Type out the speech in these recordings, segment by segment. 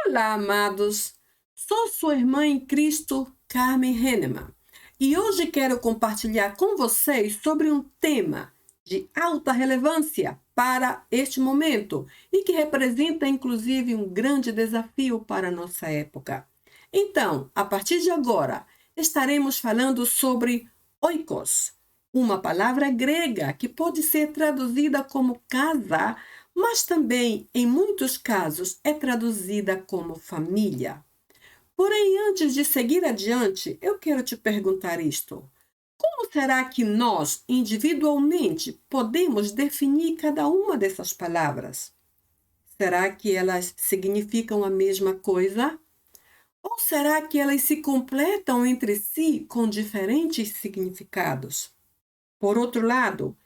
Olá, amados. Sou sua irmã em Cristo, Carmen Henneman, e hoje quero compartilhar com vocês sobre um tema de alta relevância para este momento e que representa, inclusive, um grande desafio para a nossa época. Então, a partir de agora, estaremos falando sobre oikos, uma palavra grega que pode ser traduzida como casa, mas também, em muitos casos, é traduzida como família. Porém, antes de seguir adiante, eu quero te perguntar isto. Como será que nós, individualmente, podemos definir cada uma dessas palavras? Será que elas significam a mesma coisa? Ou será que elas se completam entre si com diferentes significados? Por outro lado,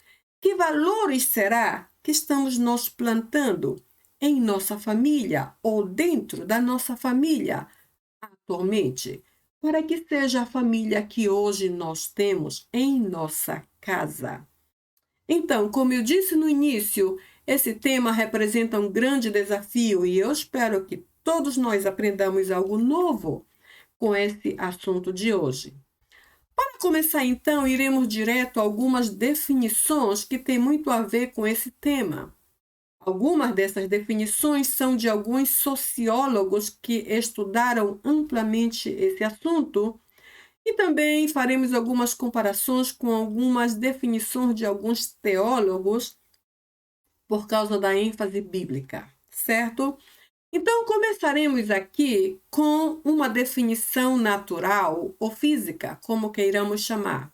que valores será que estamos nós plantando em nossa família ou dentro da nossa família atualmente, para que seja a família que hoje nós temos em nossa casa? Então, como eu disse no início, esse tema representa um grande desafio e eu espero que todos nós aprendamos algo novo com esse assunto de hoje. Para começar, então, iremos direto a algumas definições que têm muito a ver com esse tema. Algumas dessas definições são de alguns sociólogos que estudaram amplamente esse assunto e também faremos algumas comparações com algumas definições de alguns teólogos por causa da ênfase bíblica, certo? Então, começaremos aqui com uma definição natural ou física, como queiramos chamar.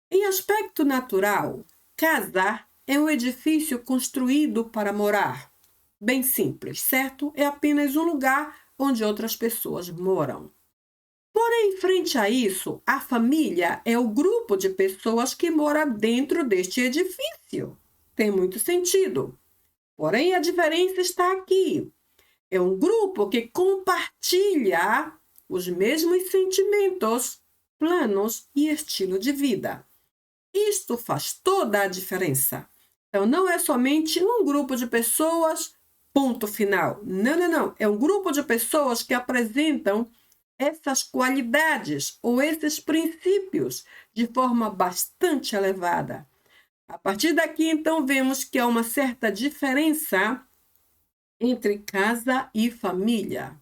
Em aspecto natural, casa é um edifício construído para morar. Bem simples, certo? É apenas um lugar onde outras pessoas moram. Porém, frente a isso, a família é o grupo de pessoas que mora dentro deste edifício. Tem muito sentido. Porém, a diferença está aqui. É um grupo que compartilha os mesmos sentimentos, planos e estilo de vida. Isto faz toda a diferença. Então, não é somente um grupo de pessoas, ponto final. Não. É um grupo de pessoas que apresentam essas qualidades ou esses princípios de forma bastante elevada. A partir daqui, então, vemos que há uma certa diferença entre casa e família.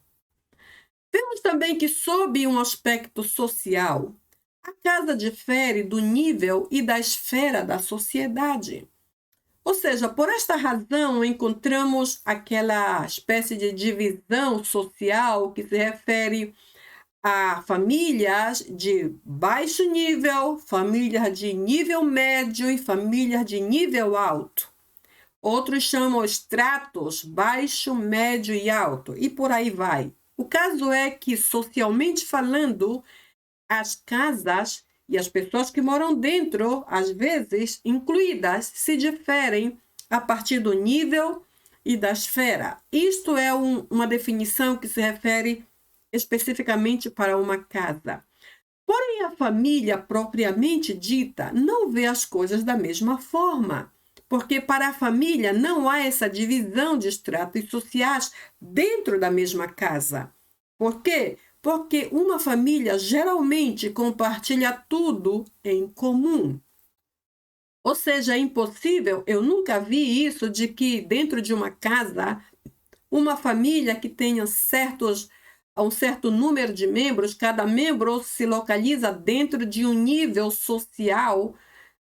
Vemos também que, sob um aspecto social, a casa difere do nível e da esfera da sociedade. Ou seja, por esta razão, encontramos aquela espécie de divisão social que se refere a famílias de baixo nível, famílias de nível médio e famílias de nível alto. Outros chamam estratos baixo, médio e alto, e por aí vai. O caso é que, socialmente falando, as casas e as pessoas que moram dentro, às vezes incluídas, se diferem a partir do nível e da esfera. Isto é uma definição que se refere especificamente para uma casa. Porém, a família propriamente dita não vê as coisas da mesma forma, porque para a família não há essa divisão de estratos sociais dentro da mesma casa. Por quê? Porque uma família geralmente compartilha tudo em comum. Ou seja, é impossível, eu nunca vi isso, de que dentro de uma casa, uma família que tenha um certo número de membros, cada membro se localiza dentro de um nível social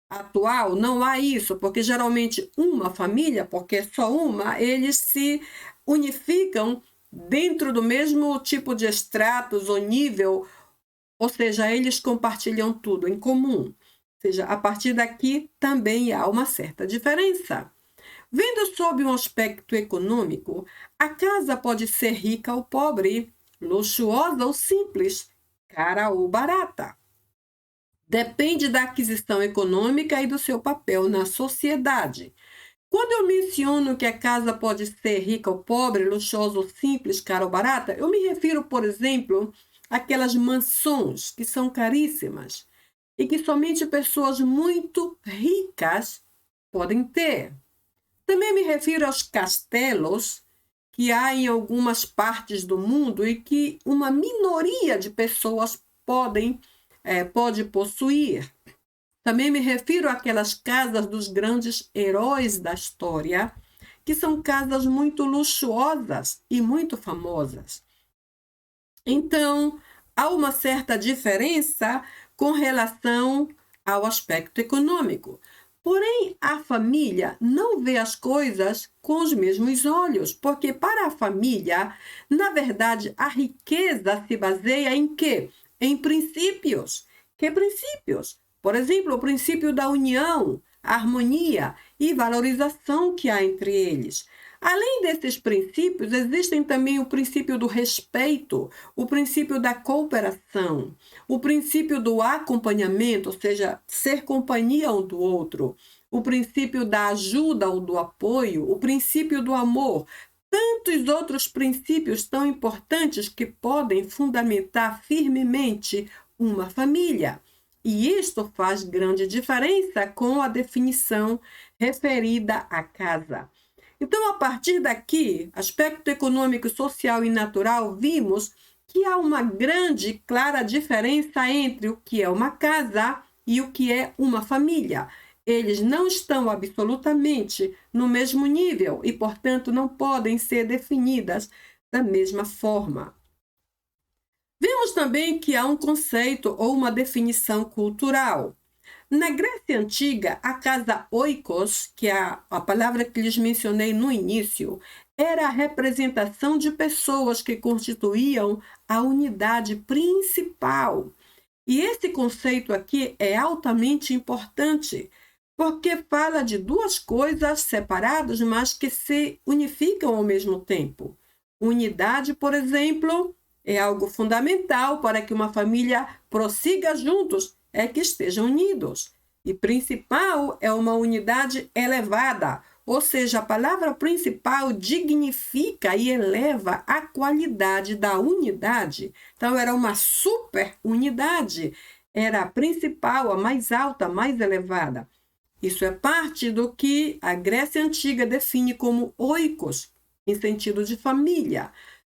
atual. Não há isso, porque geralmente uma família, porque é só uma, eles se unificam dentro do mesmo tipo de estratos ou nível, ou seja, eles compartilham tudo em comum. Ou seja, a partir daqui também há uma certa diferença. Vendo sob um aspecto econômico, a casa pode ser rica ou pobre, luxuosa ou simples, cara ou barata. Depende da aquisição econômica e do seu papel na sociedade. Quando eu menciono que a casa pode ser rica ou pobre, luxuosa ou simples, cara ou barata, eu me refiro, por exemplo, àquelas mansões que são caríssimas e que somente pessoas muito ricas podem ter. Também me refiro aos castelos que há em algumas partes do mundo e que uma minoria de pessoas pode possuir. Também me refiro àquelas casas dos grandes heróis da história, que são casas muito luxuosas e muito famosas. Então, há uma certa diferença com relação ao aspecto econômico. Porém, a família não vê as coisas com os mesmos olhos, porque para a família, na verdade, a riqueza se baseia em quê? Em princípios. Que princípios? Por exemplo, o princípio da união, harmonia e valorização que há entre eles. Além desses princípios, existem também o princípio do respeito, o princípio da cooperação, o princípio do acompanhamento, ou seja, ser companhia um do outro, o princípio da ajuda ou do apoio, o princípio do amor. Tantos outros princípios tão importantes que podem fundamentar firmemente uma família. E isto faz grande diferença com a definição referida à casa. Então, a partir daqui, aspecto econômico, social e natural, vimos que há uma grande e clara diferença entre o que é uma casa e o que é uma família. Eles não estão absolutamente no mesmo nível e, portanto, não podem ser definidas da mesma forma. Vimos também que há um conceito ou uma definição cultural. Na Grécia Antiga, a casa oikos, que é a palavra que lhes mencionei no início, era a representação de pessoas que constituíam a unidade principal. E esse conceito aqui é altamente importante, porque fala de duas coisas separadas, mas que se unificam ao mesmo tempo. Unidade, por exemplo, é algo fundamental para que uma família prossiga juntos, é que estejam unidos. E principal é uma unidade elevada, ou seja, a palavra principal dignifica e eleva a qualidade da unidade. Então, era uma super unidade, era a principal, a mais alta, a mais elevada. Isso é parte do que a Grécia Antiga define como oikos, em sentido de família.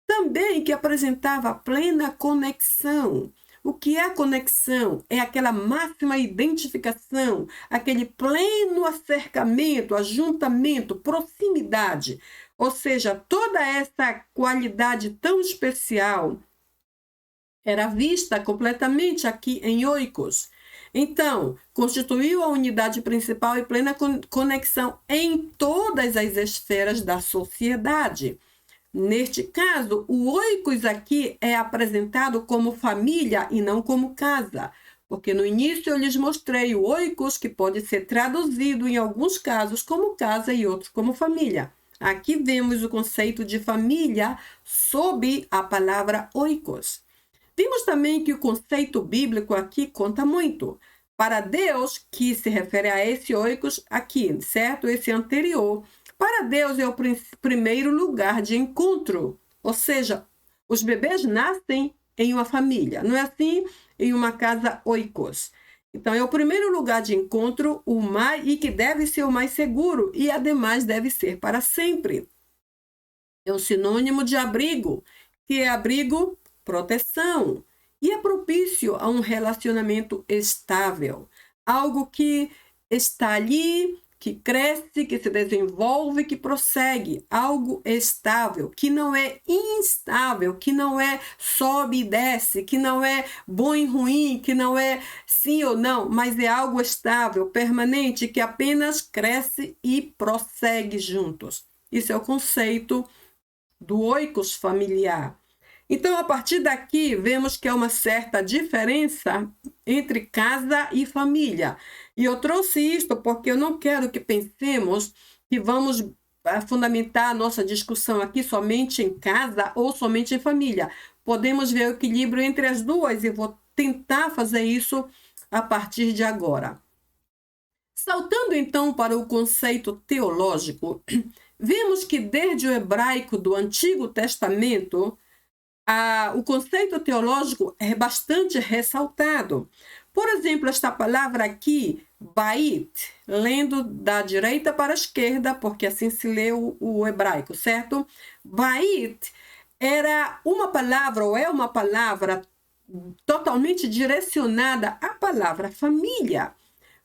Também que apresentava plena conexão. O que é conexão? É aquela máxima identificação, aquele pleno acercamento, ajuntamento, proximidade. Ou seja, toda essa qualidade tão especial era vista completamente aqui em oikos. Então, constituiu a unidade principal e plena conexão em todas as esferas da sociedade. Neste caso, o oikos aqui é apresentado como família e não como casa, porque no início eu lhes mostrei o oikos, que pode ser traduzido em alguns casos como casa e outros como família. Aqui vemos o conceito de família sob a palavra oikos. Vimos também que o conceito bíblico aqui conta muito. Para Deus, que se refere a esse oikos aqui, certo? Esse anterior. Para Deus é o primeiro lugar de encontro, ou seja, os bebês nascem em uma família, não é assim? Em uma casa oikos. Então, é o primeiro lugar de encontro, e que deve ser o mais seguro, e ademais deve ser para sempre. É um sinônimo de abrigo, que é abrigo, proteção, e é propício a um relacionamento estável, algo que está ali, que cresce, que se desenvolve, que prossegue, algo estável, que não é instável, que não é sobe e desce, que não é bom e ruim, que não é sim ou não, mas é algo estável, permanente, que apenas cresce e prossegue juntos. Isso é o conceito do oikos familiar. Então, a partir daqui, vemos que há uma certa diferença entre casa e família. E eu trouxe isto porque eu não quero que pensemos que vamos fundamentar a nossa discussão aqui somente em casa ou somente em família. Podemos ver o equilíbrio entre as duas e vou tentar fazer isso a partir de agora. Saltando então para o conceito teológico, vemos que desde o hebraico do Antigo Testamento, o conceito teológico é bastante ressaltado, Por exemplo, esta palavra aqui, bait, lendo da direita para a esquerda, porque assim se lê o hebraico, certo? Bait era uma palavra, ou é uma palavra totalmente direcionada à palavra família.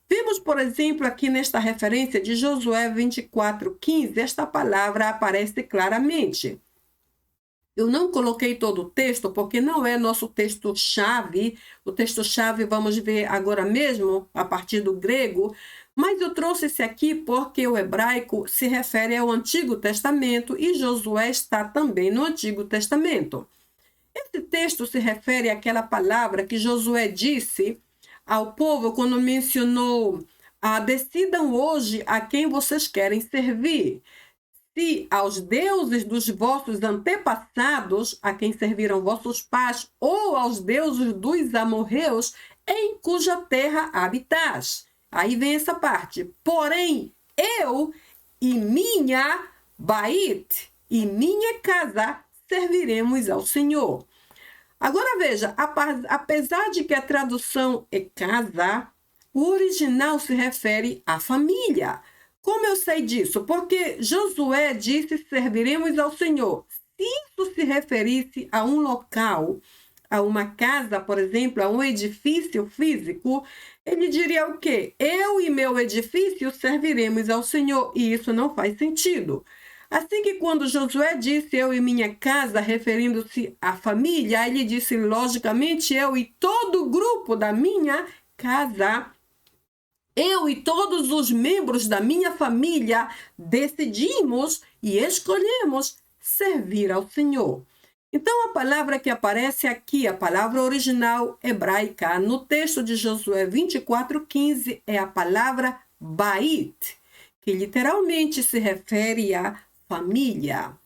Vemos, por exemplo, aqui nesta referência de Josué 24:15, esta palavra aparece claramente. Eu não coloquei todo o texto, porque não é nosso texto-chave. O texto-chave vamos ver agora mesmo, a partir do grego, mas eu trouxe esse aqui porque o hebraico se refere ao Antigo Testamento e Josué está também no Antigo Testamento. Esse texto se refere àquela palavra que Josué disse ao povo quando mencionou: decidam hoje a quem vocês querem servir. Se aos deuses dos vossos antepassados, a quem serviram vossos pais, ou aos deuses dos amorreus, em cuja terra habitais. Aí vem essa parte. Porém, eu e minha bait e minha casa serviremos ao Senhor. Agora veja, apesar de que a tradução é casa, o original se refere à família. Como eu sei disso? Porque Josué disse: serviremos ao Senhor. Se isso se referisse a um local, a uma casa, por exemplo, a um edifício físico, ele diria o quê? Eu e meu edifício serviremos ao Senhor. E isso não faz sentido. Assim que quando Josué disse eu e minha casa, referindo-se à família, ele disse logicamente eu e todo o grupo da minha casa. Eu e todos os membros da minha família decidimos e escolhemos servir ao Senhor. Então, a palavra que aparece aqui, a palavra original hebraica, no texto de Josué 24:15, é a palavra bait, que literalmente se refere à família.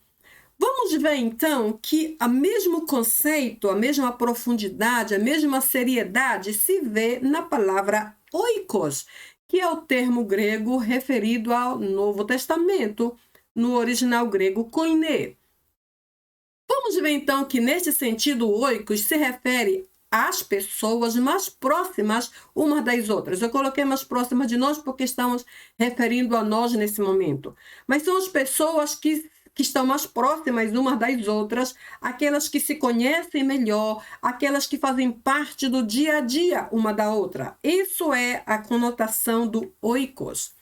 Vamos ver, então, que o mesmo conceito, a mesma profundidade, a mesma seriedade se vê na palavra oikos, que é o termo grego referido ao Novo Testamento, no original grego koiné. Vamos ver, então, que neste sentido o oikos se refere às pessoas mais próximas umas das outras. Eu coloquei mais próximas de nós porque estamos referindo a nós nesse momento. Mas são as pessoas que estão mais próximas umas das outras, aquelas que se conhecem melhor, aquelas que fazem parte do dia a dia uma da outra. Isso é a conotação do oikos.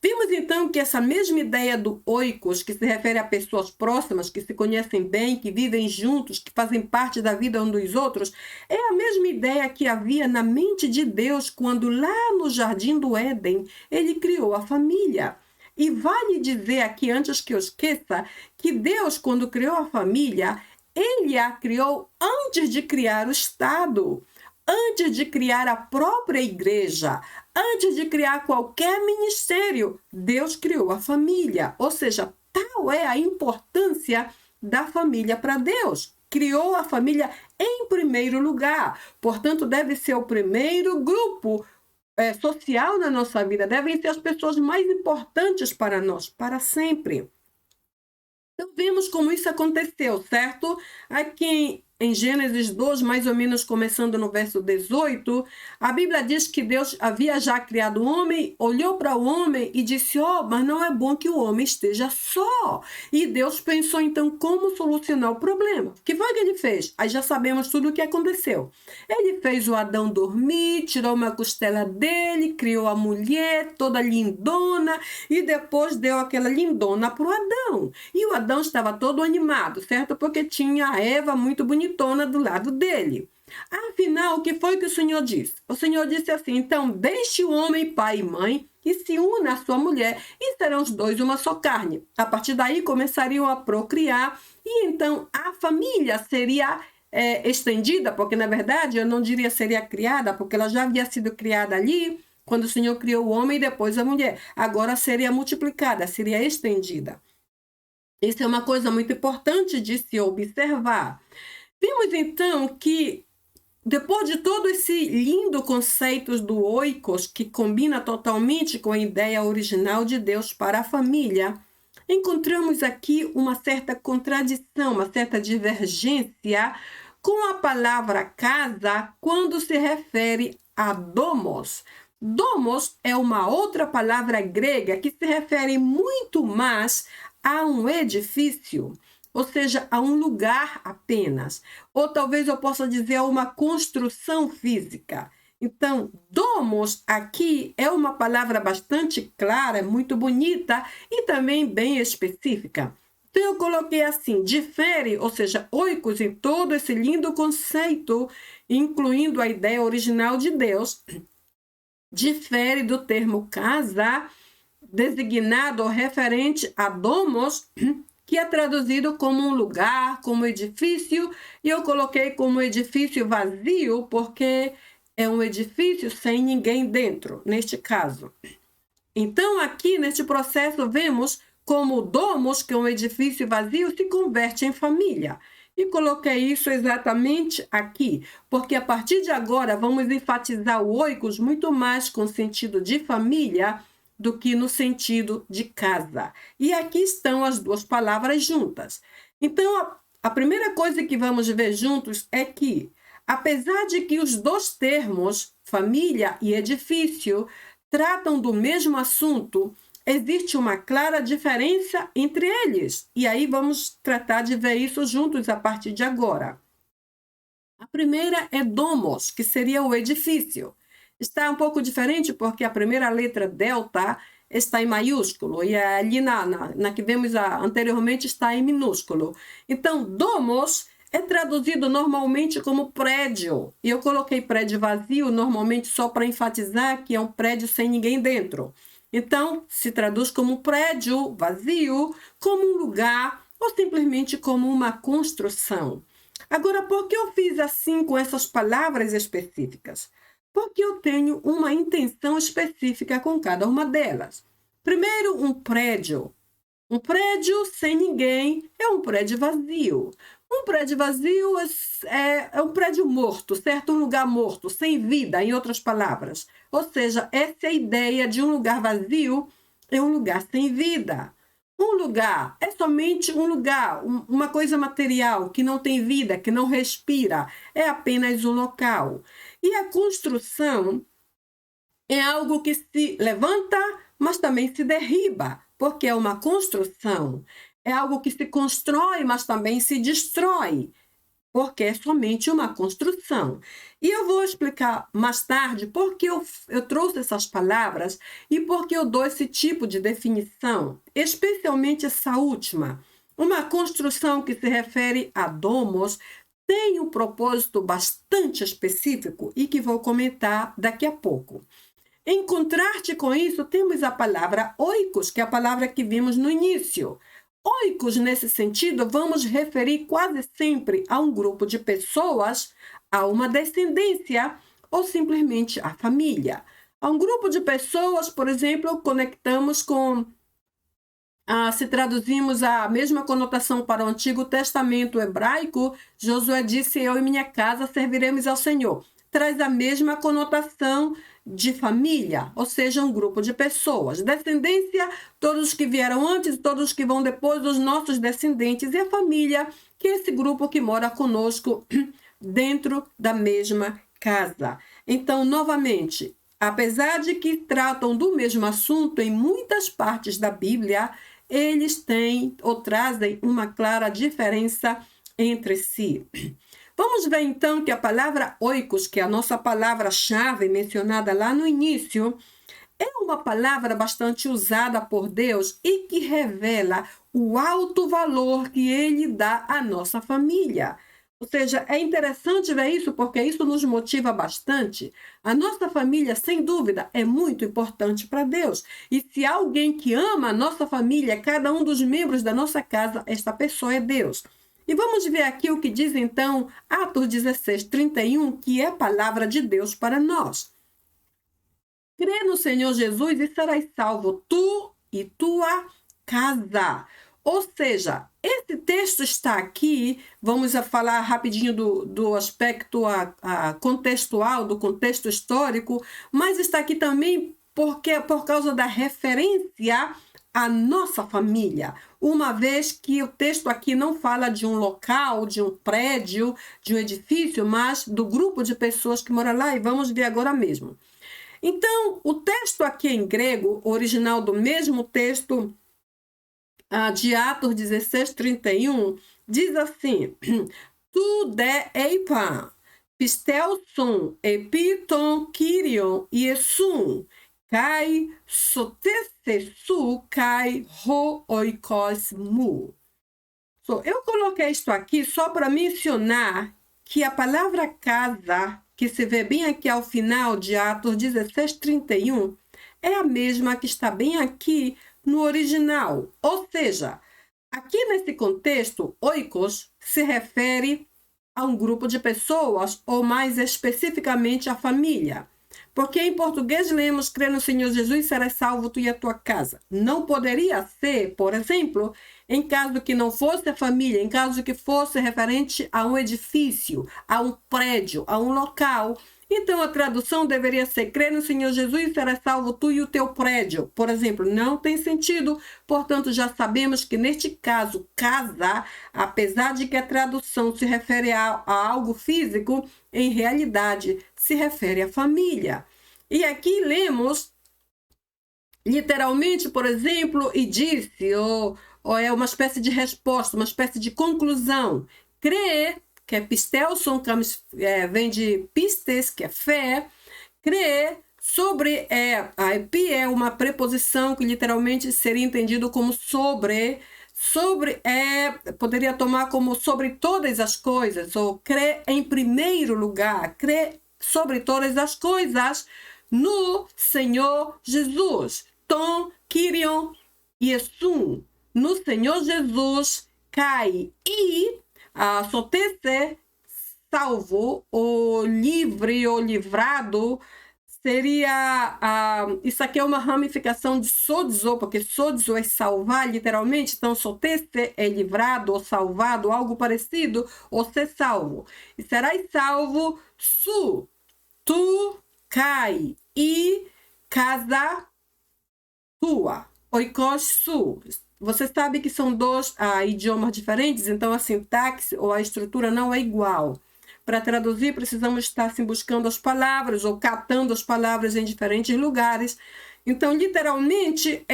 Vimos então que essa mesma ideia do oikos, que se refere a pessoas próximas, que se conhecem bem, que vivem juntos, que fazem parte da vida uns dos outros, é a mesma ideia que havia na mente de Deus quando lá no Jardim do Éden ele criou a família. E vale dizer aqui, antes que eu esqueça, que Deus, quando criou a família, ele a criou antes de criar o Estado, antes de criar a própria igreja, antes de criar qualquer ministério. Deus criou a família, ou seja, tal é a importância da família para Deus. Criou a família em primeiro lugar, portanto, deve ser o primeiro grupo social na nossa vida, devem ser as pessoas mais importantes para nós, para sempre. Então, vemos como isso aconteceu, certo? Aqui em Gênesis 2, mais ou menos começando no verso 18, a Bíblia diz que Deus havia já criado o homem, olhou para o homem e disse: mas não é bom que o homem esteja só. E Deus pensou então como solucionar o problema. O que foi que ele fez? Aí já sabemos tudo o que aconteceu. Ele fez o Adão dormir, tirou uma costela dele, criou a mulher toda lindona e depois deu aquela lindona para o Adão. E o Adão estava todo animado, certo? Porque tinha a Eva muito bonitona do lado dele. Afinal, o que foi que o Senhor disse? O Senhor disse assim: então, deixe o homem pai e mãe e se una à sua mulher e serão os dois uma só carne. A partir daí começariam a procriar e então a família seria estendida, porque na verdade eu não diria seria criada, porque ela já havia sido criada ali quando o Senhor criou o homem e depois a mulher. Agora seria multiplicada, seria estendida. Isso é uma coisa muito importante de se observar. Vimos então que depois de todo esse lindo conceito do oikos, que combina totalmente com a ideia original de Deus para a família, encontramos aqui uma certa contradição, uma certa divergência com a palavra casa quando se refere a domos. Domos é uma outra palavra grega que se refere muito mais a um edifício, ou seja, a um lugar apenas. Ou talvez eu possa dizer a uma construção física. Então, domos aqui é uma palavra bastante clara, muito bonita e também bem específica. Então, eu coloquei assim, difere, ou seja, oikos em todo esse lindo conceito, incluindo a ideia original de Deus, difere do termo casa, designado ou referente a domos, que é traduzido como um lugar, como edifício, e eu coloquei como edifício vazio, porque é um edifício sem ninguém dentro, neste caso. Então, aqui neste processo, vemos como o domos, que é um edifício vazio, se converte em família. E coloquei isso exatamente aqui, porque a partir de agora vamos enfatizar o oikos muito mais com o sentido de família do que no sentido de casa. E aqui estão as duas palavras juntas. Então, a primeira coisa que vamos ver juntos é que, apesar de que os dois termos, família e edifício, tratam do mesmo assunto, existe uma clara diferença entre eles. E aí vamos tratar de ver isso juntos a partir de agora. A primeira é domos, que seria o edifício. Está um pouco diferente porque a primeira letra delta está em maiúsculo e ali na que vemos anteriormente está em minúsculo. Então, domos é traduzido normalmente como prédio. E eu coloquei prédio vazio normalmente só para enfatizar que é um prédio sem ninguém dentro. Então, se traduz como prédio vazio, como um lugar ou simplesmente como uma construção. Agora, por que eu fiz assim com essas palavras específicas? Porque eu tenho uma intenção específica com cada uma delas. Primeiro, um prédio. Um prédio sem ninguém é um prédio vazio. Um prédio vazio é um prédio morto, certo? Um lugar morto, sem vida, em outras palavras. Ou seja, essa é a ideia de um lugar vazio, é um lugar sem vida. Um lugar é somente um lugar, uma coisa material que não tem vida, que não respira, é apenas um local. E a construção é algo que se levanta, mas também se derriba, porque é uma construção. É algo que se constrói, mas também se destrói, porque é somente uma construção. E eu vou explicar mais tarde por que eu trouxe essas palavras e por que eu dou esse tipo de definição, especialmente essa última. Uma construção que se refere a domos tem um propósito bastante específico e que vou comentar daqui a pouco. Em contraste com isso, temos a palavra oikos, que é a palavra que vimos no início. Oikos, nesse sentido, vamos referir quase sempre a um grupo de pessoas, a uma descendência ou simplesmente a família. A um grupo de pessoas, por exemplo, conectamos com, se traduzimos a mesma conotação para o Antigo Testamento hebraico, Josué disse, eu e minha casa serviremos ao Senhor. Traz a mesma conotação de família, ou seja, um grupo de pessoas. Descendência, todos os que vieram antes, todos os que vão depois, dos nossos descendentes. E a família, que é esse grupo que mora conosco dentro da mesma casa. Então, novamente, apesar de que tratam do mesmo assunto em muitas partes da Bíblia, eles têm ou trazem uma clara diferença entre si. Vamos ver então que a palavra oikos, que é a nossa palavra-chave mencionada lá no início, é uma palavra bastante usada por Deus e que revela o alto valor que Ele dá à nossa família. Ou seja, é interessante ver isso porque isso nos motiva bastante. A nossa família, sem dúvida, é muito importante para Deus. E se há alguém que ama a nossa família, cada um dos membros da nossa casa, esta pessoa é Deus. E vamos ver aqui o que diz então Atos 16:31, que é a palavra de Deus para nós. Crê no Senhor Jesus e serás salvo, tu e tua casa. Ou seja, esse texto está aqui, vamos falar rapidinho do aspecto contextual, do contexto histórico, mas está aqui também por causa da referência à nossa família. uma vez que o texto aqui não fala de um local, de um prédio, de um edifício, mas do grupo de pessoas que moram lá, e vamos ver agora mesmo. Então, o texto aqui em grego, original do mesmo texto de Atos 16:31, diz assim: Tu de eipa, pistelson, epiton, kyrion, iesun, kai sotesesu, kai ho oikos mu. Eu coloquei isto aqui só para mencionar que a palavra casa, que se vê bem aqui ao final de Atos 16:31, é a mesma que está bem aqui no original. Ou seja, aqui nesse contexto, oikos se refere a um grupo de pessoas, ou mais especificamente a família. Porque em português lemos, crê no Senhor Jesus, serás salvo tu e a tua casa. Não poderia ser, por exemplo, em caso que não fosse a família, em caso que fosse referente a um edifício, a um prédio, a um local. Então a tradução deveria ser: crê no Senhor Jesus, serás salvo tu e o teu prédio. Por exemplo, não tem sentido. Portanto, já sabemos que neste caso, casa, apesar de que a tradução se refere a algo físico, em realidade se refere à família. E aqui lemos literalmente, por exemplo, e disse, ou é uma espécie de resposta, uma espécie de conclusão. Crer, que é pistelson, que vem de pistes, que é fé. Crer sobre, a epi é uma preposição que literalmente seria entendido como sobre poderia tomar como sobre todas as coisas, ou crer em primeiro lugar, crer sobre todas as coisas no Senhor Jesus. Tom, Kyrion, Yesum, no Senhor Jesus, cai e sotese, salvo, ou livre, ou livrado, seria, isso aqui é uma ramificação de sodzo, porque sodzo é salvar, literalmente, então sotese é livrado, ou salvado, algo parecido, ou ser salvo. E serás salvo, su, tu, cai, e casa tua, oikos su. Você sabe que são dois idiomas diferentes, então a sintaxe ou a estrutura não é igual. Para traduzir, precisamos estar assim, buscando as palavras ou catando as palavras em diferentes lugares. Então, literalmente,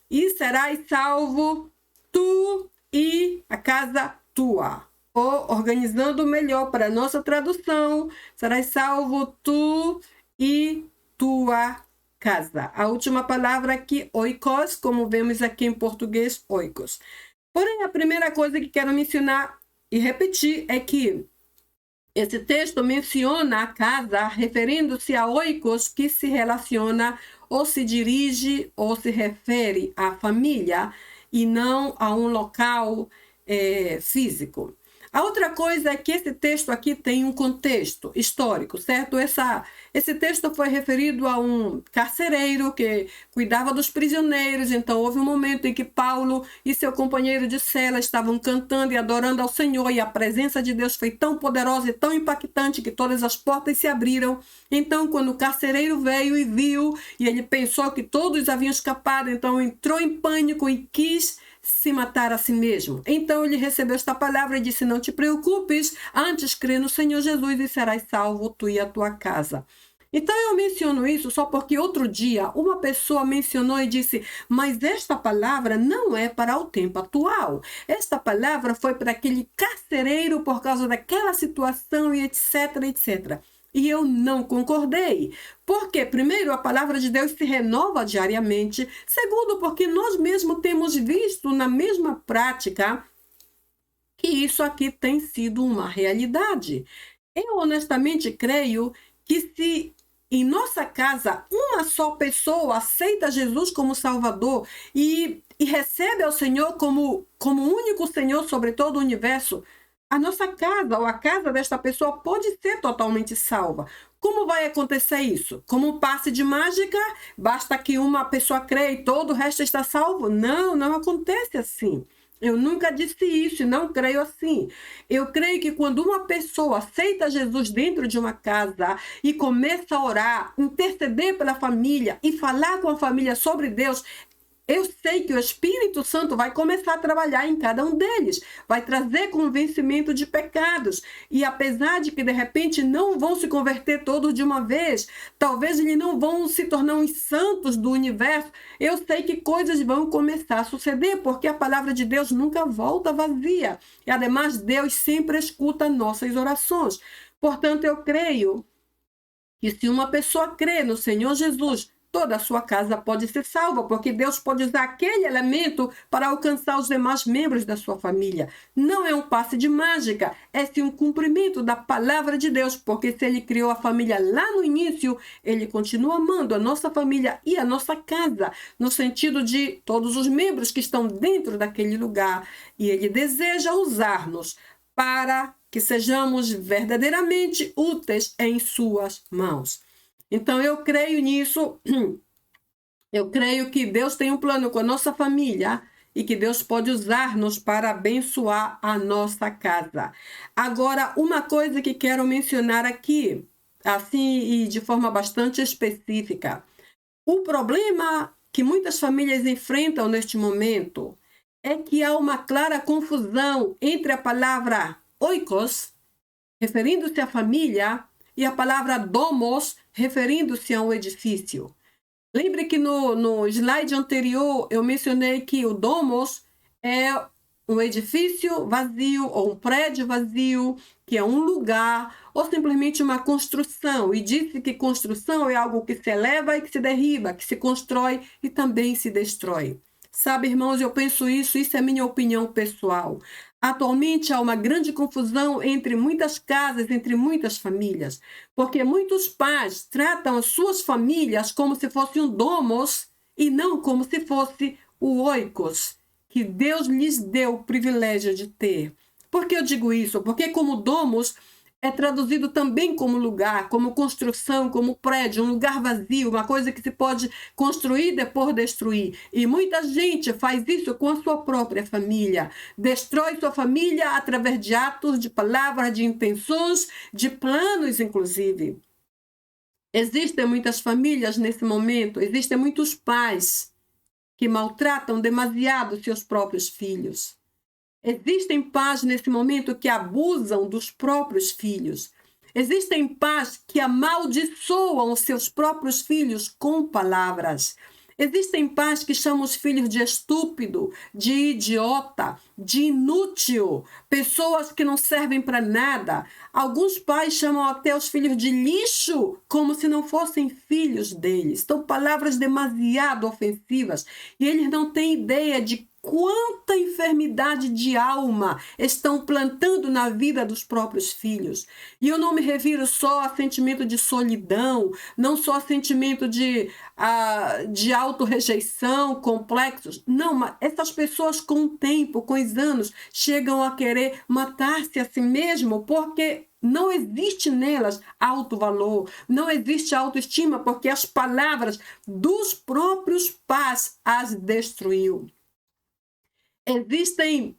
e serás salvo tu e a casa tua. Ou, organizando melhor para a nossa tradução, serás salvo tu e tua casa. A última palavra aqui, oikos, como vemos aqui em português, oikos. Porém, a primeira coisa que quero mencionar e repetir é que esse texto menciona a casa referindo-se a oikos, que se relaciona ou se dirige ou se refere à família e não a um local físico. A outra coisa é que esse texto aqui tem um contexto histórico, certo? Esse texto foi referido a um carcereiro que cuidava dos prisioneiros. Então, houve um momento em que Paulo e seu companheiro de cela estavam cantando e adorando ao Senhor, e a presença de Deus foi tão poderosa e tão impactante que todas as portas se abriram. Então, quando o carcereiro veio e viu, e ele pensou que todos haviam escapado, então entrou em pânico e quis se matar a si mesmo. Então ele recebeu esta palavra e disse: não te preocupes, antes crê no Senhor Jesus e serás salvo tu e a tua casa. Então eu menciono isso só porque outro dia uma pessoa mencionou e disse: mas esta palavra não é para o tempo atual. Esta palavra foi para aquele carcereiro por causa daquela situação e etc, etc. E eu não concordei. Porque, primeiro, a palavra de Deus se renova diariamente. Segundo, porque nós mesmos temos visto na mesma prática que isso aqui tem sido uma realidade. Eu honestamente creio que se em nossa casa uma só pessoa aceita Jesus como Salvador e recebe ao Senhor como único Senhor sobre todo o universo, a nossa casa ou a casa desta pessoa pode ser totalmente salva. Como vai acontecer isso? Como um passe de mágica? Basta que uma pessoa creia e todo o resto está salvo? Não, não acontece assim. Eu nunca disse isso e não creio assim. Eu creio que quando uma pessoa aceita Jesus dentro de uma casa e começa a orar, interceder pela família e falar com a família sobre Deus, Eu sei que o Espírito Santo vai começar a trabalhar em cada um deles, vai trazer convencimento de pecados. E apesar de que de repente não vão se converter todos de uma vez, talvez eles não vão se tornar os santos do universo, eu sei que coisas vão começar a suceder, porque a palavra de Deus nunca volta vazia. E ademais, Deus sempre escuta nossas orações. Portanto, eu creio que se uma pessoa crê no Senhor Jesus, toda a sua casa pode ser salva, porque Deus pode usar aquele elemento para alcançar os demais membros da sua família. Não é um passe de mágica, é sim um cumprimento da palavra de Deus, porque se ele criou a família lá no início, ele continua amando a nossa família e a nossa casa, no sentido de todos os membros que estão dentro daquele lugar. E ele deseja usar-nos para que sejamos verdadeiramente úteis em suas mãos. Então, eu creio nisso. Eu creio que Deus tem um plano com a nossa família e que Deus pode usar-nos para abençoar a nossa casa. Agora, uma coisa que quero mencionar aqui, assim e de forma bastante específica. O problema que muitas famílias enfrentam neste momento é que há uma clara confusão entre a palavra oikos, referindo-se à família, e a palavra domos, referindo-se a um edifício. Lembre que no slide anterior eu mencionei que o domos é um edifício vazio ou um prédio vazio, que é um lugar ou simplesmente uma construção. E disse que construção é algo que se eleva e que se derriba, que se constrói e também se destrói. Sabe, irmãos, eu penso isso é minha opinião pessoal. Atualmente há uma grande confusão entre muitas casas, entre muitas famílias, porque muitos pais tratam as suas famílias como se fosse um domos e não como se fosse o oikos, que Deus lhes deu o privilégio de ter. Por que eu digo isso? Porque como domos é traduzido também como lugar, como construção, como prédio, um lugar vazio, uma coisa que se pode construir e depois destruir. E muita gente faz isso com a sua própria família. Destrói sua família através de atos, de palavras, de intenções, de planos, inclusive. Existem muitas famílias nesse momento, existem muitos pais que maltratam demasiado seus próprios filhos. Existem pais nesse momento que abusam dos próprios filhos. Existem pais que amaldiçoam os seus próprios filhos com palavras. Existem pais que chamam os filhos de estúpido, de idiota, de inútil, pessoas que não servem para nada. Alguns pais chamam até os filhos de lixo, como se não fossem filhos deles. São palavras demasiado ofensivas e eles não têm ideia de quanta enfermidade de alma estão plantando na vida dos próprios filhos. E eu não me refiro só a sentimento de solidão, não só a sentimento de autorrejeição, complexos. Não, mas essas pessoas com o tempo, com os anos, chegam a querer matar-se a si mesmo porque não existe nelas alto valor, não existe autoestima, porque as palavras dos próprios pais as destruiu. Existem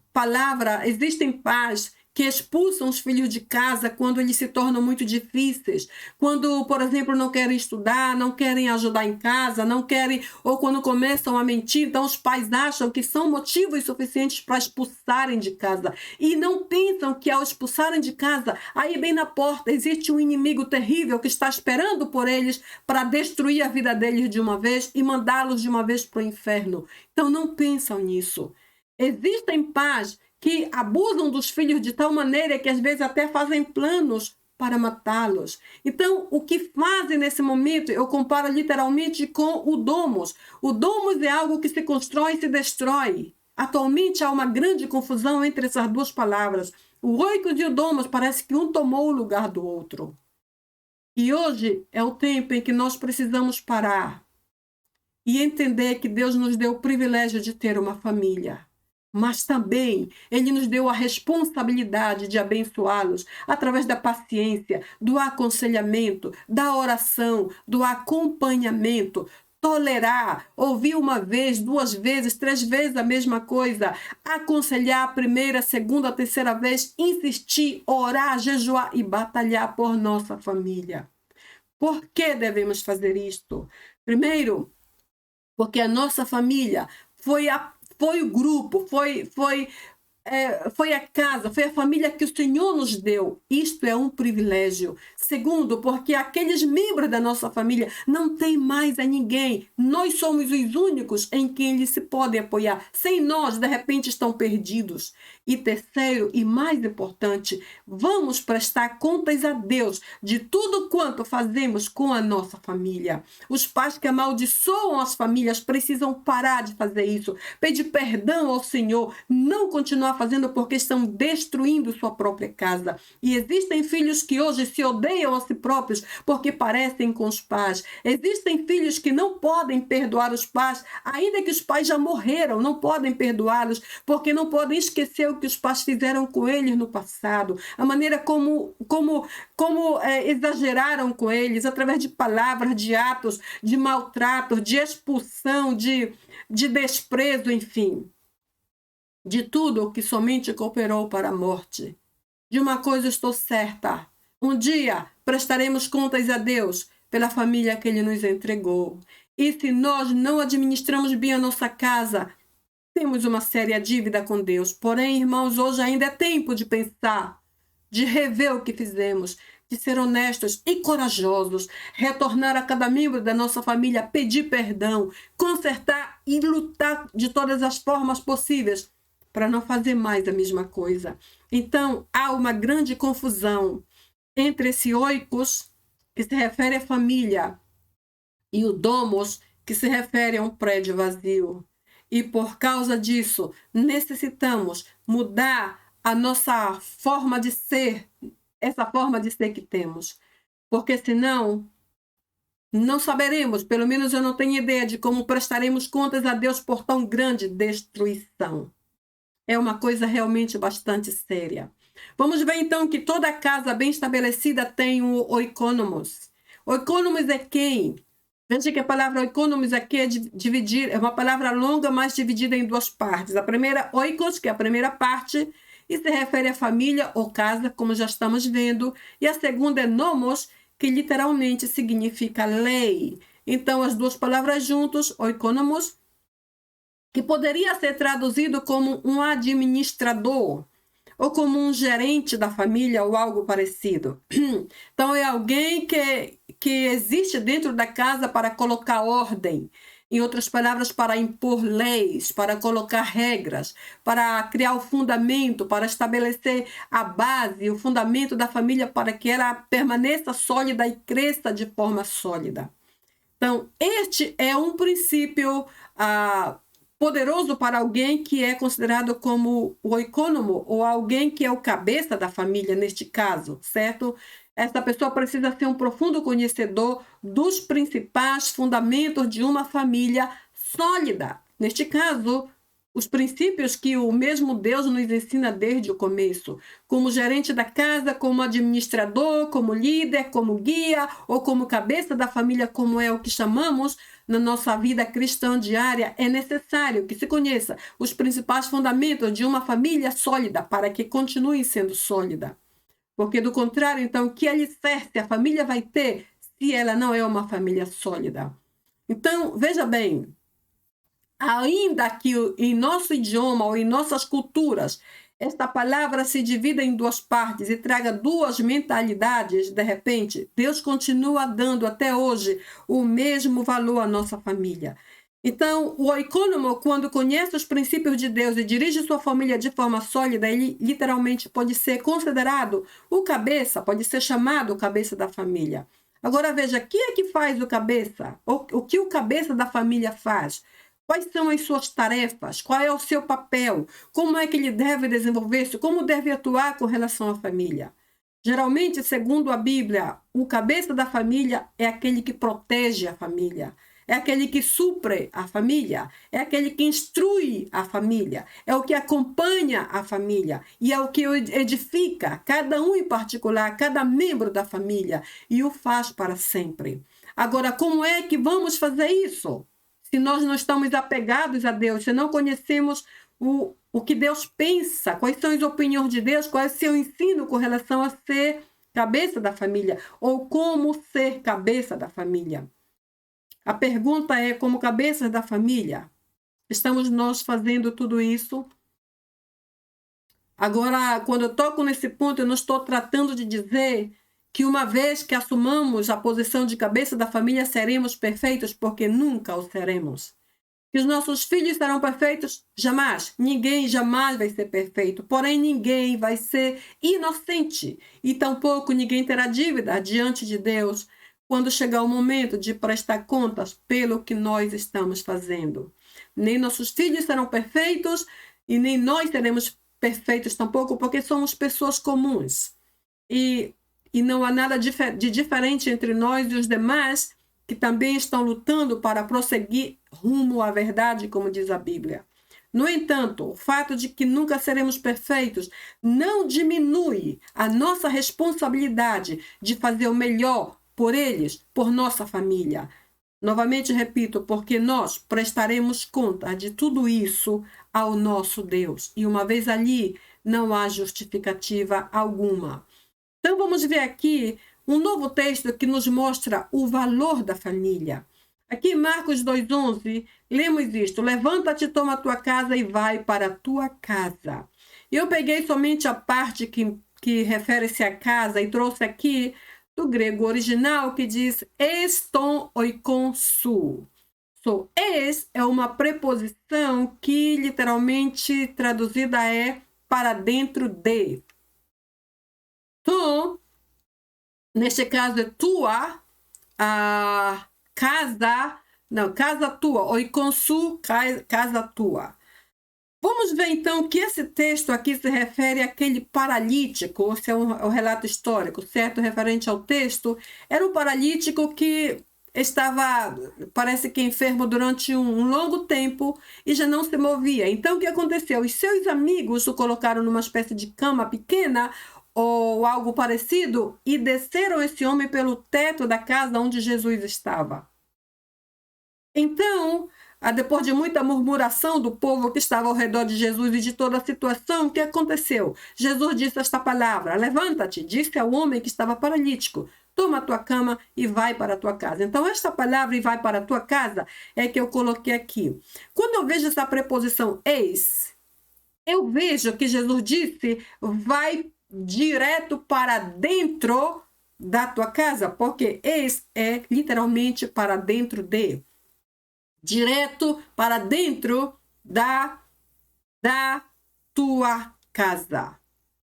pais que expulsam os filhos de casa quando eles se tornam muito difíceis. Quando, por exemplo, não querem estudar, não querem ajudar em casa, não querem, ou quando começam a mentir, então os pais acham que são motivos suficientes para expulsarem de casa. E não pensam que ao expulsarem de casa, aí bem na porta, existe um inimigo terrível que está esperando por eles para destruir a vida deles de uma vez e mandá-los de uma vez para o inferno. Então não pensam nisso. Existem pais que abusam dos filhos de tal maneira que às vezes até fazem planos para matá-los. Então, o que fazem nesse momento, eu comparo literalmente com o domos. O domos é algo que se constrói e se destrói. Atualmente há uma grande confusão entre essas duas palavras. O oikos e o domos parece que um tomou o lugar do outro. E hoje é o tempo em que nós precisamos parar e entender que Deus nos deu o privilégio de ter uma família. Mas também Ele nos deu a responsabilidade de abençoá-los através da paciência, do aconselhamento, da oração, do acompanhamento, tolerar, ouvir uma vez, 2 vezes, 3 vezes a mesma coisa, aconselhar a primeira, segunda, terceira vez, insistir, orar, jejuar e batalhar por nossa família. Por que devemos fazer isto? Primeiro, Porque a nossa família foi o grupo, foi a casa, foi a família que o Senhor nos deu. Isto é um privilégio. Segundo, porque aqueles membros da nossa família não têm mais a ninguém. Nós somos os únicos em quem eles se podem apoiar. Sem nós, de repente, estão perdidos. E terceiro, e mais importante, vamos prestar contas a Deus de tudo quanto fazemos com a nossa família. Os pais que amaldiçoam as famílias precisam parar de fazer isso, pedir perdão ao Senhor, não continuar fazendo porque estão destruindo sua própria casa. E existem filhos que hoje se odeiam a si próprios porque parecem com os pais. Existem filhos que não podem perdoar os pais, ainda que os pais já morreram, não podem perdoá-los porque não podem esquecer o que os pais fizeram com eles no passado, a maneira como exageraram com eles, através de palavras, de atos, de maltrato, de expulsão, de desprezo, enfim. De tudo o que somente cooperou para a morte. De uma coisa estou certa: um dia prestaremos contas a Deus pela família que Ele nos entregou. E se nós não administramos bem a nossa casa, temos uma séria dívida com Deus. Porém, irmãos, hoje ainda é tempo de pensar, de rever o que fizemos, de ser honestos e corajosos, retornar a cada membro da nossa família, pedir perdão, consertar e lutar de todas as formas possíveis para não fazer mais a mesma coisa. Então, há uma grande confusão entre esse oikos, que se refere à família, e o domos, que se refere a um prédio vazio. E por causa disso, necessitamos mudar a nossa forma de ser, essa forma de ser que temos. Porque senão, não saberemos, pelo menos eu não tenho ideia de como prestaremos contas a Deus por tão grande destruição. É uma coisa realmente bastante séria. Vamos ver então que toda casa bem estabelecida tem o oikonomos. Oikonomos é quem? Veja que a palavra oikonomos aqui é uma palavra longa, mas dividida em duas partes. A primeira, oikos, que é a primeira parte, e se refere à família ou casa, como já estamos vendo. E a segunda é nomos, que literalmente significa lei. Então, as duas palavras juntos, oikonomos, que poderia ser traduzido como um administrador ou como um gerente da família ou algo parecido. Então, é alguém que existe dentro da casa para colocar ordem, em outras palavras, para impor leis, para colocar regras, para criar o fundamento, para estabelecer a base, o fundamento da família para que ela permaneça sólida e cresça de forma sólida. Então, este é um princípio poderoso para alguém que é considerado como o oikonomo, ou alguém que é o cabeça da família, neste caso, certo? Essa pessoa precisa ser um profundo conhecedor dos principais fundamentos de uma família sólida. Neste caso, os princípios que o mesmo Deus nos ensina desde o começo, como gerente da casa, como administrador, como líder, como guia ou como cabeça da família, como é o que chamamos na nossa vida cristã diária, é necessário que se conheça os principais fundamentos de uma família sólida para que continue sendo sólida. Porque do contrário, então, que alicerce a família vai ter se ela não é uma família sólida? Então, veja bem, ainda que em nosso idioma ou em nossas culturas esta palavra se divida em duas partes e traga duas mentalidades, de repente, Deus continua dando até hoje o mesmo valor à nossa família. Então, o oikonomo, quando conhece os princípios de Deus e dirige sua família de forma sólida, ele literalmente pode ser considerado o cabeça, pode ser chamado o cabeça da família. Agora veja, o que é que faz o cabeça? O que o cabeça da família faz? Quais são as suas tarefas? Qual é o seu papel? Como é que ele deve desenvolver-se? Como deve atuar com relação à família? Geralmente, segundo a Bíblia, o cabeça da família é aquele que protege a família, é aquele que supre a família, é aquele que instrui a família, é o que acompanha a família e é o que edifica cada um em particular, cada membro da família e o faz para sempre. Agora, como é que vamos fazer isso? Se nós não estamos apegados a Deus, se não conhecemos o que Deus pensa, quais são as opiniões de Deus, qual é o seu ensino com relação a ser cabeça da família, ou como ser cabeça da família. A pergunta é, como cabeças da família, estamos nós fazendo tudo isso? Agora, quando eu toco nesse ponto, eu não estou tratando de dizer que uma vez que assumamos a posição de cabeça da família, seremos perfeitos, porque nunca o seremos. Que os nossos filhos serão perfeitos? Jamais. Ninguém jamais vai ser perfeito. Porém, ninguém vai ser inocente. E tampouco ninguém terá dívida diante de Deus quando chegar o momento de prestar contas pelo que nós estamos fazendo. Nem nossos filhos serão perfeitos e nem nós seremos perfeitos tampouco, porque somos pessoas comuns. E não há nada de diferente entre nós e os demais que também estão lutando para prosseguir rumo à verdade, como diz a Bíblia. No entanto, o fato de que nunca seremos perfeitos não diminui a nossa responsabilidade de fazer o melhor por eles, por nossa família. Novamente repito, porque nós prestaremos conta de tudo isso ao nosso Deus. E uma vez ali, não há justificativa alguma. Então vamos ver aqui um novo texto que nos mostra o valor da família. Aqui em Marcos 2,11, lemos isto: levanta-te, toma a tua casa e vai para a tua casa. Eu peguei somente a parte que refere-se à casa e trouxe aqui do grego original, que diz eston oikon su. Es é uma preposição que literalmente traduzida é para dentro de. Então, neste caso é tua, a casa, não, casa tua, oikon su, casa tua. Vamos ver então que esse texto aqui se refere àquele paralítico, esse é um relato histórico, certo? Referente ao texto, era um paralítico que estava, parece que enfermo durante um longo tempo e já não se movia. Então o que aconteceu? Os seus amigos o colocaram numa espécie de cama pequena ou algo parecido e desceram esse homem pelo teto da casa onde Jesus estava. Então, depois de muita murmuração do povo que estava ao redor de Jesus e de toda a situação, o que aconteceu? Jesus disse esta palavra: levanta-te, disse ao homem que estava paralítico, toma a tua cama e vai para a tua casa. Então, esta palavra, e vai para a tua casa, é que eu coloquei aqui. Quando eu vejo essa preposição eis, eu vejo que Jesus disse, vai direto para dentro da tua casa, porque eis é literalmente para dentro de. Direto para dentro da tua casa.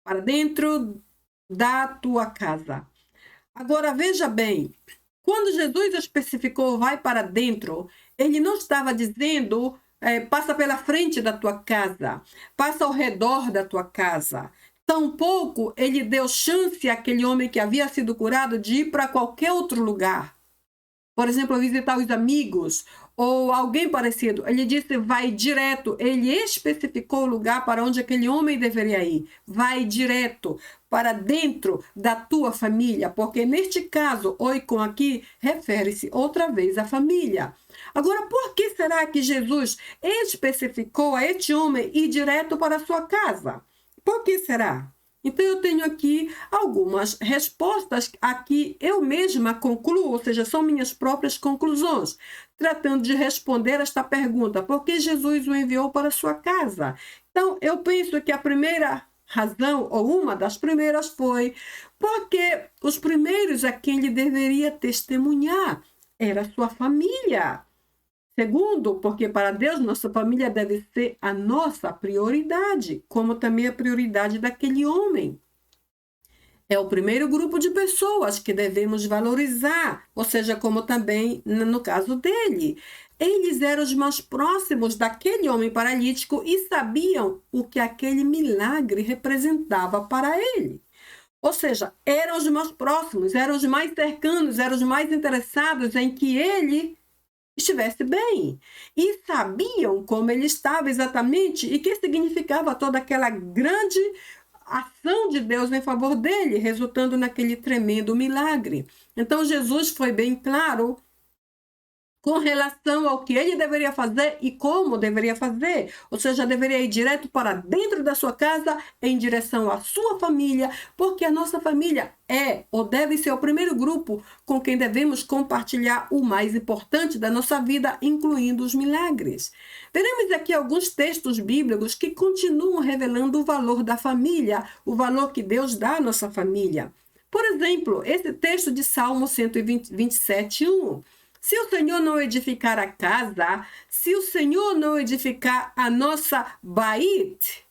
Para dentro da tua casa. Agora, veja bem, quando Jesus especificou vai para dentro, ele não estava dizendo passa pela frente da tua casa, passa ao redor da tua casa. Tampouco ele deu chance àquele homem que havia sido curado de ir para qualquer outro lugar. Por exemplo, visitar os amigos ou alguém parecido. Ele disse, vai direto. Ele especificou o lugar para onde aquele homem deveria ir. Vai direto para dentro da tua família, porque neste caso, oikon aqui, refere-se outra vez à família. Agora, por que será que Jesus especificou a este homem ir direto para a sua casa? Por que será? Então, eu tenho aqui algumas respostas a que eu mesma concluo, ou seja, são minhas próprias conclusões, tratando de responder esta pergunta: por que Jesus o enviou para a sua casa? Então, eu penso que a primeira razão, ou uma das primeiras, foi porque os primeiros a quem ele deveria testemunhar era a sua família. Segundo, porque para Deus nossa família deve ser a nossa prioridade, como também a prioridade daquele homem. É o primeiro grupo de pessoas que devemos valorizar, ou seja, como também no caso dele. Eles eram os mais próximos daquele homem paralítico e sabiam o que aquele milagre representava para ele. Ou seja, eram os mais próximos, eram os mais cercanos, eram os mais interessados em que ele estivesse bem. E sabiam como ele estava exatamente e que significava toda aquela grande ação de Deus em favor dele, resultando naquele tremendo milagre. Então, Jesus foi bem claro com relação ao que ele deveria fazer e como deveria fazer. Ou seja, deveria ir direto para dentro da sua casa, em direção à sua família, porque a nossa família é ou deve ser o primeiro grupo com quem devemos compartilhar o mais importante da nossa vida, incluindo os milagres. Veremos aqui alguns textos bíblicos que continuam revelando o valor da família, o valor que Deus dá à nossa família. Por exemplo, esse texto de Salmo 127, 1. Se o Senhor não edificar a casa, se o Senhor não edificar a nossa Bait,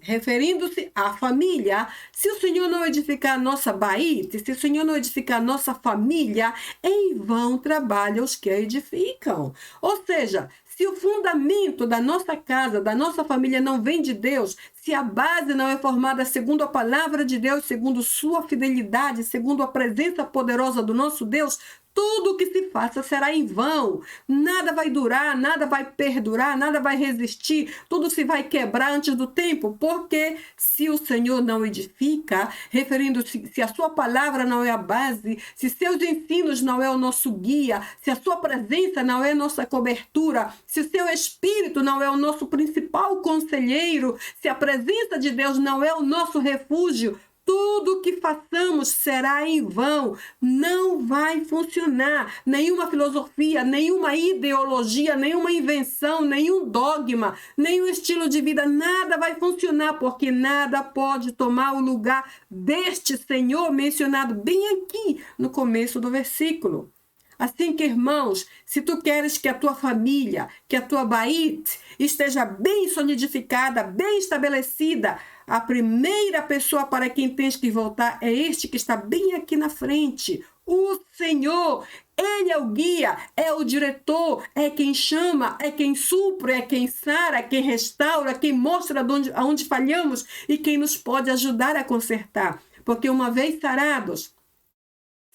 referindo-se à família, se o Senhor não edificar a nossa Bait, se o Senhor não edificar a nossa família, em vão trabalham os que a edificam. Ou seja, se o fundamento da nossa casa, da nossa família não vem de Deus, se a base não é formada segundo a palavra de Deus, segundo sua fidelidade, segundo a presença poderosa do nosso Deus, tudo o que se faça será em vão. Nada vai durar, nada vai perdurar, nada vai resistir. Tudo se vai quebrar antes do tempo. Porque se o Senhor não edifica, referindo-se, se a sua palavra não é a base, se seus ensinos não é o nosso guia, se a sua presença não é a nossa cobertura, se o seu Espírito não é o nosso principal conselheiro, se a presença de Deus não é o nosso refúgio, tudo que façamos será em vão, não vai funcionar. Nenhuma filosofia, nenhuma ideologia, nenhuma invenção, nenhum dogma, nenhum estilo de vida, nada vai funcionar, porque nada pode tomar o lugar deste Senhor mencionado bem aqui no começo do versículo. Assim que, irmãos, se tu queres que a tua família, que a tua Bait esteja bem solidificada, bem estabelecida, a primeira pessoa para quem tens que voltar é este que está bem aqui na frente, o Senhor. Ele é o guia, é o diretor, é quem chama, é quem supre, é quem sara, é quem restaura, quem mostra aonde falhamos e quem nos pode ajudar a consertar. Porque uma vez sarados,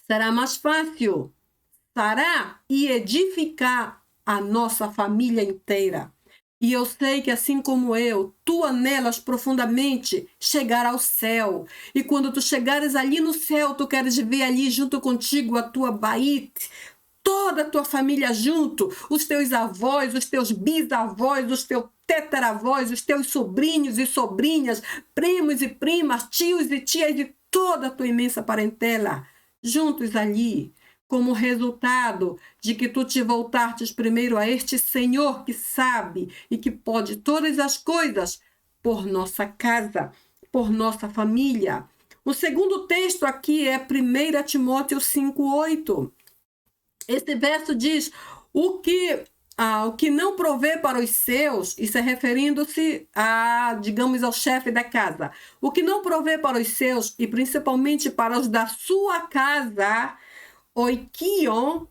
será mais fácil sarar e edificar a nossa família inteira. E eu sei que assim como eu, tu anelas profundamente chegar ao céu. E quando tu chegares ali no céu, tu queres ver ali junto contigo a tua Bait, toda a tua família junto, os teus avós, os teus bisavós, os teus tetaravós, os teus sobrinhos e sobrinhas, primos e primas, tios e tias e toda a tua imensa parentela juntos ali, como resultado de que tu te voltastes primeiro a este Senhor que sabe e que pode todas as coisas por nossa casa, por nossa família. O segundo texto aqui é 1 Timóteo 5:8. Esse verso diz: o que não provê para os seus, isso é referindo-se digamos, ao chefe da casa. O que não provê para os seus, e principalmente para os da sua casa, oikion,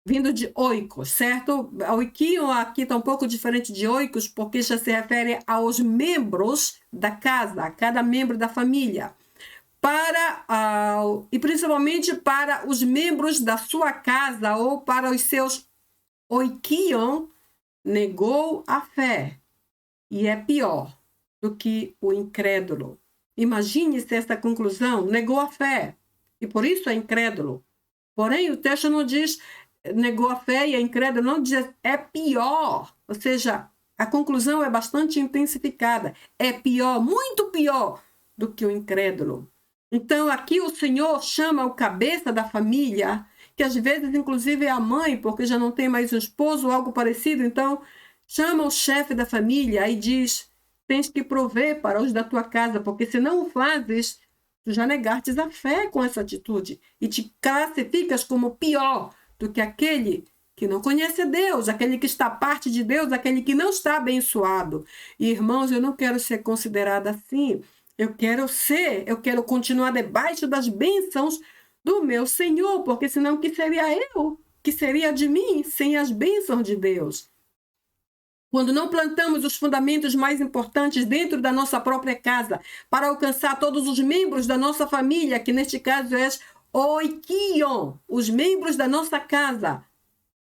vindo de oikos, certo? Oikion aqui está um pouco diferente de oikos, porque já se refere aos membros da casa, a cada membro da família. E principalmente para os membros da sua casa ou para os seus oikion, negou a fé e é pior do que o incrédulo. Imagine-se essa conclusão, negou a fé e por isso é incrédulo. Porém, o texto não diz negou a fé e é incrédulo, não diz é pior. Ou seja, a conclusão é bastante intensificada. É pior, muito pior do que o incrédulo. Então, aqui o Senhor chama o cabeça da família, que às vezes, inclusive, é a mãe, porque já não tem mais um esposo ou algo parecido. Então, chama o chefe da família e diz: tens que prover para os da tua casa, porque se não o fazes, tu já negastes a fé com essa atitude e te classificas como pior do que aquele que não conhece a Deus, aquele que está parte de Deus, aquele que não está abençoado. E, irmãos, eu não quero ser considerada assim. Eu quero continuar debaixo das bênçãos do meu Senhor, porque senão que seria eu? Que seria de mim sem as bênçãos de Deus? Quando não plantamos os fundamentos mais importantes dentro da nossa própria casa para alcançar todos os membros da nossa família, que neste caso é oikion, os membros da nossa casa,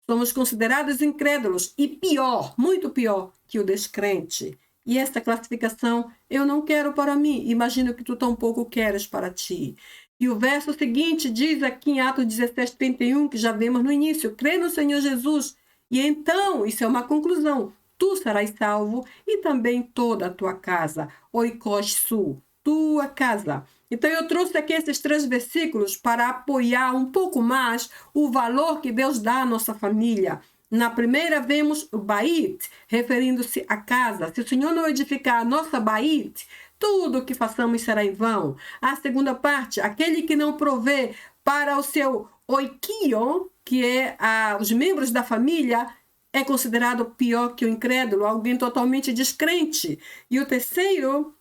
somos considerados incrédulos e pior, muito pior que o descrente. E essa classificação eu não quero para mim. Imagino que tu tampouco queres para ti. E o verso seguinte diz aqui em Atos 16:31, que já vemos no início: crê no Senhor Jesus, e então, isso é uma conclusão, tu serás salvo e também toda a tua casa. Oikos su, tua casa. Então eu trouxe aqui esses 3 versículos para apoiar um pouco mais o valor que Deus dá à nossa família. Na primeira vemos o Bait, referindo-se à casa. Se o Senhor não edificar a nossa Bait, tudo o que façamos será em vão. A segunda parte, aquele que não provê para o seu oikio, que é os membros da família, é considerado pior que o incrédulo, alguém totalmente descrente. E o terceiro,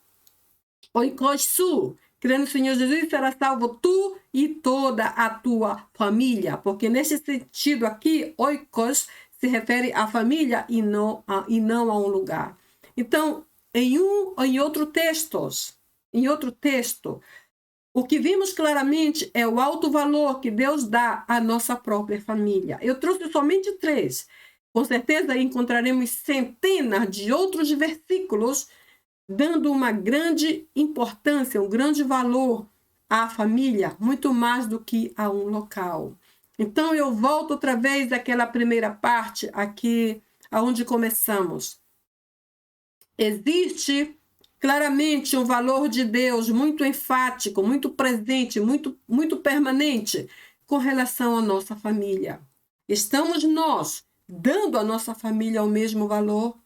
oikossu, crendo no Senhor Jesus, será salvo tu e toda a tua família. Porque nesse sentido aqui, oikos se refere à família e não a um lugar. Então, em outro texto, o que vimos claramente é o alto valor que Deus dá à nossa própria família. Eu trouxe somente 3. Com certeza encontraremos centenas de outros versículos dando uma grande importância, um grande valor à família, muito mais do que a um local. Então eu volto outra vez àquela primeira parte aqui, aonde começamos. Existe claramente um valor de Deus muito enfático, muito presente, muito permanente com relação à nossa família. Estamos nós dando à nossa família o mesmo valor?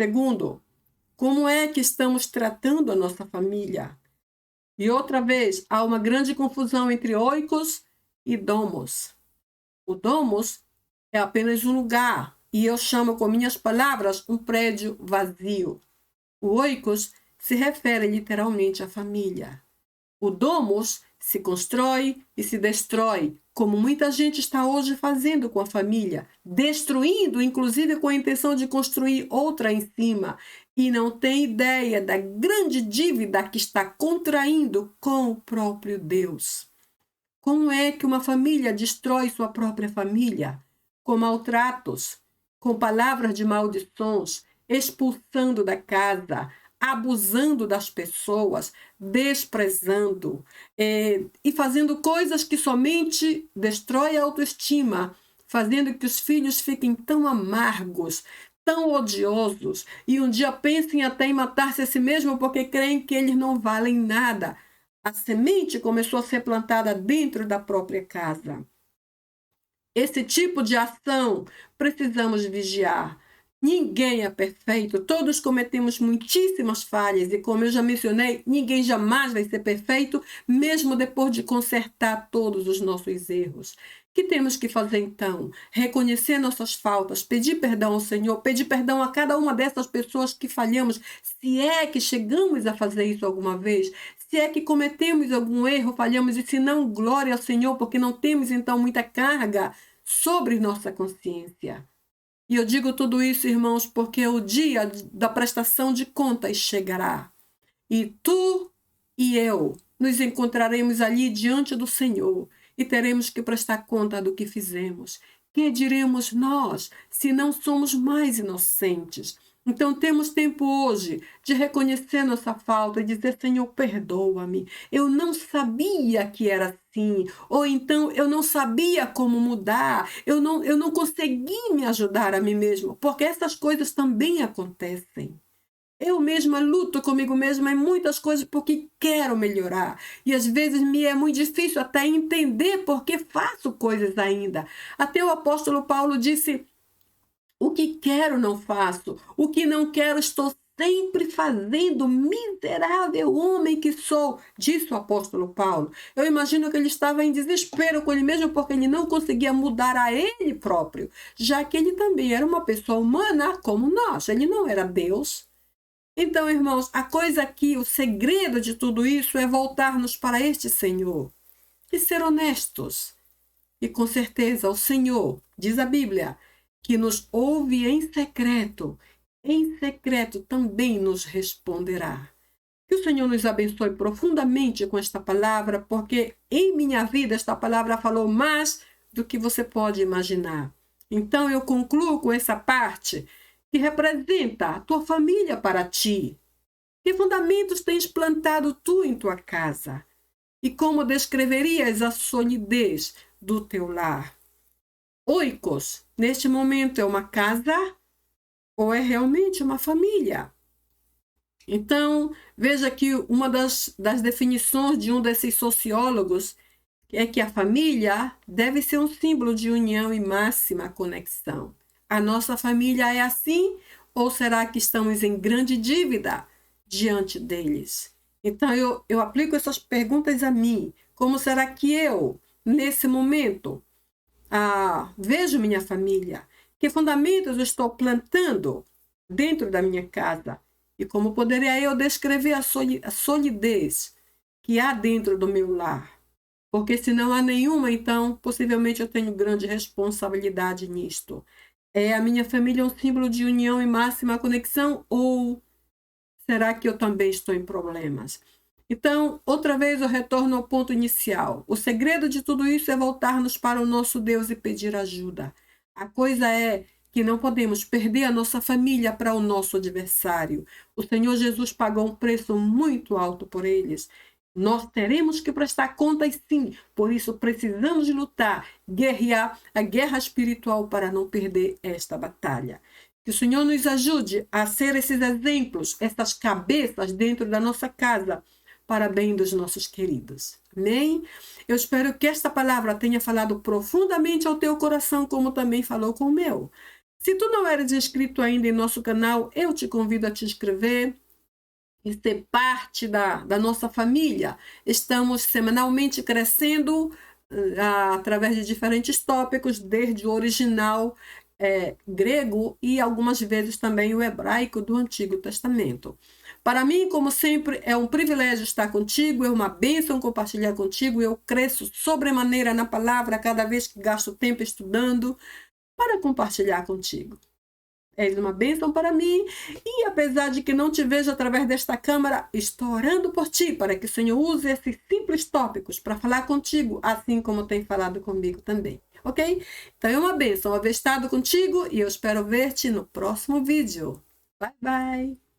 Segundo, como é que estamos tratando a nossa família? E outra vez, há uma grande confusão entre oikos e domos. O domos é apenas um lugar, e eu chamo com minhas palavras um prédio vazio. O oikos se refere literalmente à família. O domos se constrói e se destrói, como muita gente está hoje fazendo com a família, destruindo, inclusive com a intenção de construir outra em cima, e não tem ideia da grande dívida que está contraindo com o próprio Deus. Como é que uma família destrói sua própria família? Com maltratos, com palavras de maldições, expulsando da casa, abusando das pessoas, desprezando e fazendo coisas que somente destrói a autoestima, fazendo que os filhos fiquem tão amargos, tão odiosos, e um dia pensem até em matar-se a si mesmo porque creem que eles não valem nada. A semente começou a ser plantada dentro da própria casa. Esse tipo de ação precisamos vigiar. Ninguém é perfeito, todos cometemos muitíssimas falhas e, como eu já mencionei, ninguém jamais vai ser perfeito, mesmo depois de consertar todos os nossos erros. O que temos que fazer então? Reconhecer nossas faltas, pedir perdão ao Senhor, pedir perdão a cada uma dessas pessoas que falhamos, se é que chegamos a fazer isso alguma vez, se é que cometemos algum erro, falhamos, e se não, glória ao Senhor, porque não temos então muita carga sobre nossa consciência. E eu digo tudo isso, irmãos, porque o dia da prestação de contas chegará. E tu e eu nos encontraremos ali diante do Senhor e teremos que prestar conta do que fizemos. Que diremos nós se não somos mais inocentes? Então temos tempo hoje de reconhecer nossa falta e dizer: Senhor, perdoa-me. Eu não sabia que era assim. Ou então eu não sabia como mudar. Eu não consegui me ajudar a mim mesmo. Porque essas coisas também acontecem. Eu mesma luto comigo mesma em muitas coisas porque quero melhorar. E às vezes me é muito difícil até entender porque faço coisas ainda. Até o apóstolo Paulo disse: o que quero não faço, o que não quero estou sempre fazendo, miserável homem que sou, disse o apóstolo Paulo. Eu imagino que ele estava em desespero com ele mesmo porque ele não conseguia mudar a ele próprio, já que ele também era uma pessoa humana como nós, ele não era Deus. Então, irmãos, a coisa aqui, o segredo de tudo isso é voltarmos para este Senhor e ser honestos. E com certeza o Senhor, diz a Bíblia, que nos ouve em secreto também nos responderá. Que o Senhor nos abençoe profundamente com esta palavra, porque em minha vida esta palavra falou mais do que você pode imaginar. Então eu concluo com essa parte que representa a tua família para ti. Que fundamentos tens plantado tu em tua casa? E como descreverias a solidez do teu lar? Oikos, neste momento é uma casa ou é realmente uma família? Então, veja que uma das definições de um desses sociólogos é que a família deve ser um símbolo de união e máxima conexão. A nossa família é assim ou será que estamos em grande dívida diante deles? Então, eu aplico essas perguntas a mim. Como será que eu, nesse momento, vejo minha família? Que fundamentos eu estou plantando dentro da minha casa? E como poderia eu descrever a solidez que há dentro do meu lar? Porque se não há nenhuma, então possivelmente eu tenho grande responsabilidade nisto. É a minha família um símbolo de união e máxima conexão? Ou será que eu também estou em problemas? Então, outra vez eu retorno ao ponto inicial. O segredo de tudo isso é voltarmos para o nosso Deus e pedir ajuda. A coisa é que não podemos perder a nossa família para o nosso adversário. O Senhor Jesus pagou um preço muito alto por eles. Nós teremos que prestar contas, sim. Por isso precisamos de lutar, guerrear a guerra espiritual para não perder esta batalha. Que o Senhor nos ajude a ser esses exemplos, essas cabeças dentro da nossa casa, para bem dos nossos queridos. Amém? Eu espero que esta palavra tenha falado profundamente ao teu coração, como também falou com o meu. Se tu não eres inscrito ainda em nosso canal, eu te convido a te inscrever e ser parte da nossa família. Estamos semanalmente crescendo através de diferentes tópicos, desde o original grego e algumas vezes também o hebraico do Antigo Testamento. Para mim, como sempre, é um privilégio estar contigo, é uma bênção compartilhar contigo. Eu cresço sobremaneira na palavra cada vez que gasto tempo estudando para compartilhar contigo. És uma bênção para mim e apesar de que não te vejo através desta câmera, estou orando por ti para que o Senhor use esses simples tópicos para falar contigo, assim como tem falado comigo também, ok? Então é uma bênção haver estado contigo e eu espero ver-te no próximo vídeo. Bye, bye!